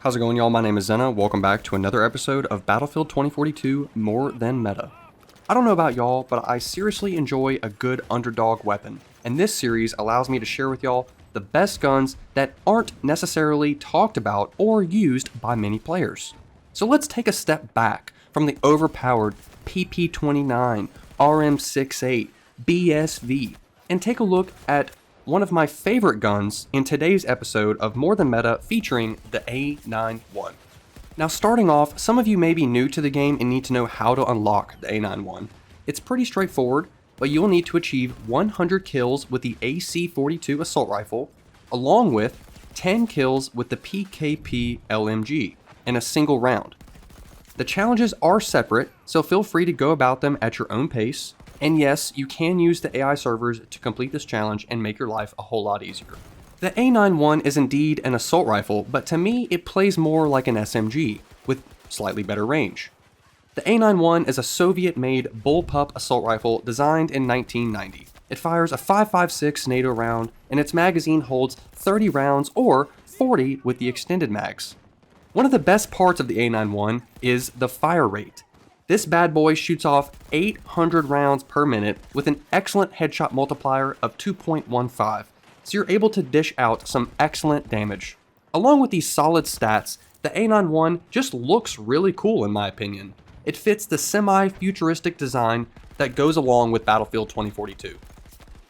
How's it going, y'all? My name is Zenna. Welcome back to another episode of Battlefield 2042 More Than Meta. I don't know about y'all, but I seriously enjoy a good underdog weapon, and this series allows me to share with y'all the best guns that aren't necessarily talked about or used by many players. So let's take a step back from the overpowered PP29, RM68, BSV, and take a look at one of my favorite guns in today's episode of More Than Meta featuring the A91. Now starting off, some of you may be new to the game and need to know how to unlock the A91. It's pretty straightforward, but you'll need to achieve 100 kills with the AC-42 assault rifle, along with 10 kills with the PKP LMG in a single round. The challenges are separate, so feel free to go about them at your own pace. And yes, you can use the AI servers to complete this challenge and make your life a whole lot easier. The A91 is indeed an assault rifle, but to me it plays more like an SMG, with slightly better range. The A91 is a Soviet-made bullpup assault rifle designed in 1990. It fires a 5.56 NATO round, and its magazine holds 30 rounds or 40 with the extended mags. One of the best parts of the A91 is the fire rate. This bad boy shoots off 800 rounds per minute with an excellent headshot multiplier of 2.15, so you're able to dish out some excellent damage. Along with these solid stats, the A91 just looks really cool in my opinion. It fits the semi-futuristic design that goes along with Battlefield 2042.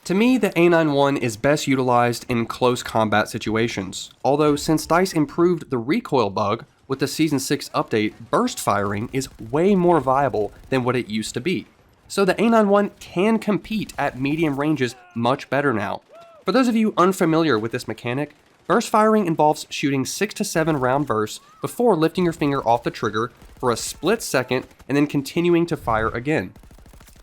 To me, the A91 is best utilized in close combat situations, although since DICE improved the recoil bug with the Season 6 update, burst firing is way more viable than what it used to be. So the A91 can compete at medium ranges much better now. For those of you unfamiliar with this mechanic, burst firing involves shooting 6 to 7 round bursts before lifting your finger off the trigger for a split second and then continuing to fire again.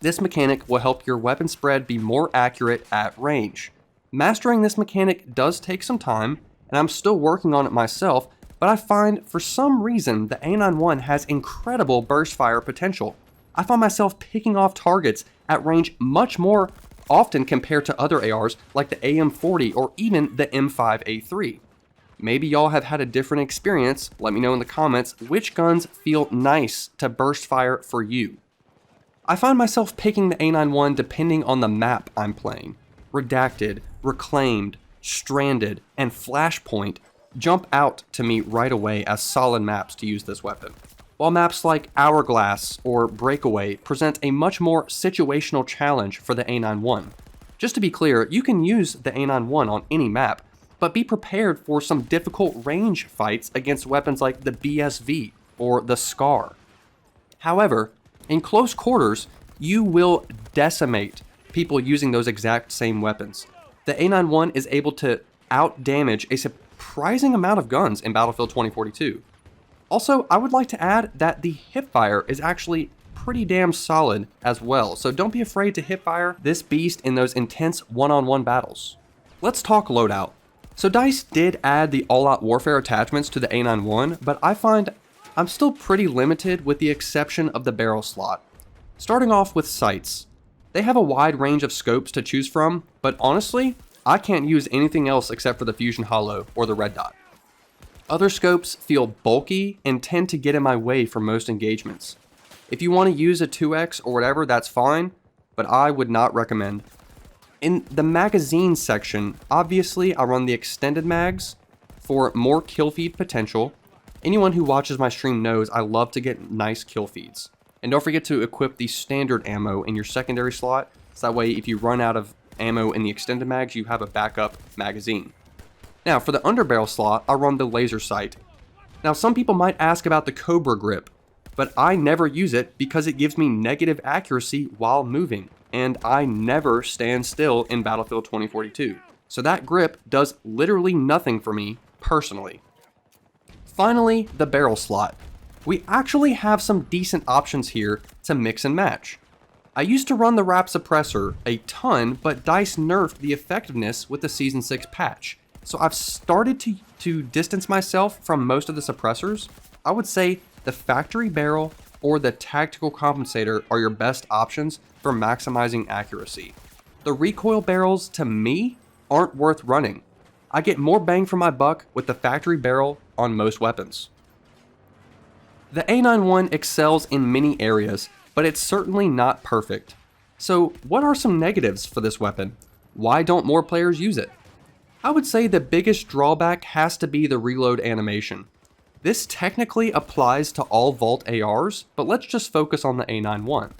This mechanic will help your weapon spread be more accurate at range. Mastering this mechanic does take some time, and I'm still working on it myself, but I find for some reason the A91 has incredible burst fire potential. I find myself picking off targets at range much more often compared to other ARs like the AM40 or even the M5A3. Maybe y'all have had a different experience. Let me know in the comments which guns feel nice to burst fire for you. I find myself picking the A91 depending on the map I'm playing. Redacted, Reclaimed, Stranded, and Flashpoint jump out to me right away as solid maps to use this weapon, while maps like Hourglass or Breakaway present a much more situational challenge for the A91. Just to be clear, you can use the A91 on any map, but be prepared for some difficult range fights against weapons like the BSV or the SCAR. However, in close quarters, you will decimate people using those exact same weapons. The A91 is able to out-damage a surprising amount of guns in Battlefield 2042. Also, I would like to add that the hipfire is actually pretty damn solid as well, so don't be afraid to hipfire this beast in those intense one-on-one battles. Let's talk loadout. So DICE did add the all-out warfare attachments to the A91, but I find I'm still pretty limited with the exception of the barrel slot. Starting off with sights. They have a wide range of scopes to choose from, but honestly, I can't use anything else except for the Fusion Hollow or the red dot. Other scopes feel bulky and tend to get in my way for most engagements. If you want to use a 2X or whatever, that's fine, but I would not recommend. In the magazine section, obviously I run the extended mags for more kill feed potential. Anyone who watches my stream knows I love to get nice kill feeds. And don't forget to equip the standard ammo in your secondary slot, so that way if you run out of ammo in the extended mags, you have a backup magazine. Now for the underbarrel slot, I run the laser sight. Now some people might ask about the Cobra grip, but I never use it because it gives me negative accuracy while moving, and I never stand still in Battlefield 2042. So that grip does literally nothing for me personally. Finally, the barrel slot. We actually have some decent options here to mix and match. I used to run the wrap suppressor a ton, but DICE nerfed the effectiveness with the Season 6 patch. So I've started to distance myself from most of the suppressors. I would say the factory barrel or the tactical compensator are your best options for maximizing accuracy. The recoil barrels, to me, aren't worth running. I get more bang for my buck with the factory barrel on most weapons. The A91 excels in many areas, but it's certainly not perfect. So what are some negatives for this weapon? Why don't more players use it? I would say the biggest drawback has to be the reload animation. This technically applies to all Vault ARs, but let's just focus on the A91.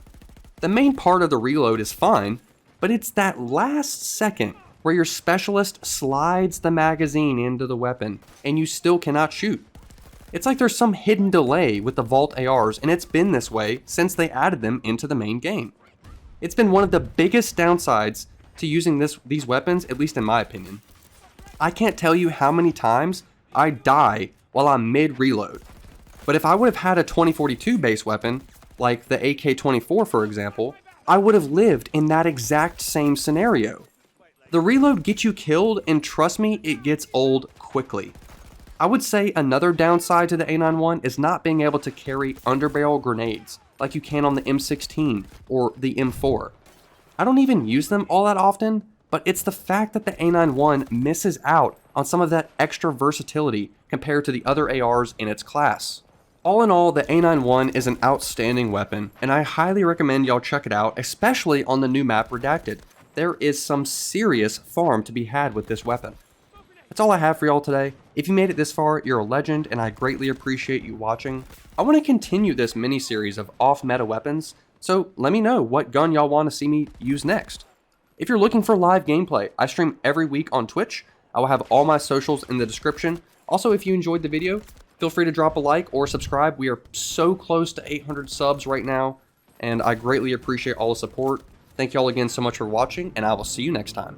The main part of the reload is fine, but it's that last second where your specialist slides the magazine into the weapon and you still cannot shoot. It's like there's some hidden delay with the Vault ARs, and it's been this way since they added them into the main game. It's been one of the biggest downsides to using these weapons, at least in my opinion. I can't tell you how many times I die while I'm mid-reload. But if I would have had a 2042 base weapon, like the AK-24 for example, I would have lived in that exact same scenario. The reload gets you killed, and trust me, it gets old quickly. I would say another downside to the A91 is not being able to carry underbarrel grenades like you can on the M16 or the M4. I don't even use them all that often, but it's the fact that the A91 misses out on some of that extra versatility compared to the other ARs in its class. All in all, the A91 is an outstanding weapon, and I highly recommend y'all check it out, especially on the new map Redacted. There is some serious farm to be had with this weapon. That's all I have for y'all today. If you made it this far, you're a legend, and I greatly appreciate you watching. I want to continue this mini-series of off-meta weapons, so let me know what gun y'all want to see me use next. If you're looking for live gameplay, I stream every week on Twitch. I will have all my socials in the description. Also, if you enjoyed the video, feel free to drop a like or subscribe. We are so close to 800 subs right now, and I greatly appreciate all the support. Thank y'all again so much for watching, and I will see you next time.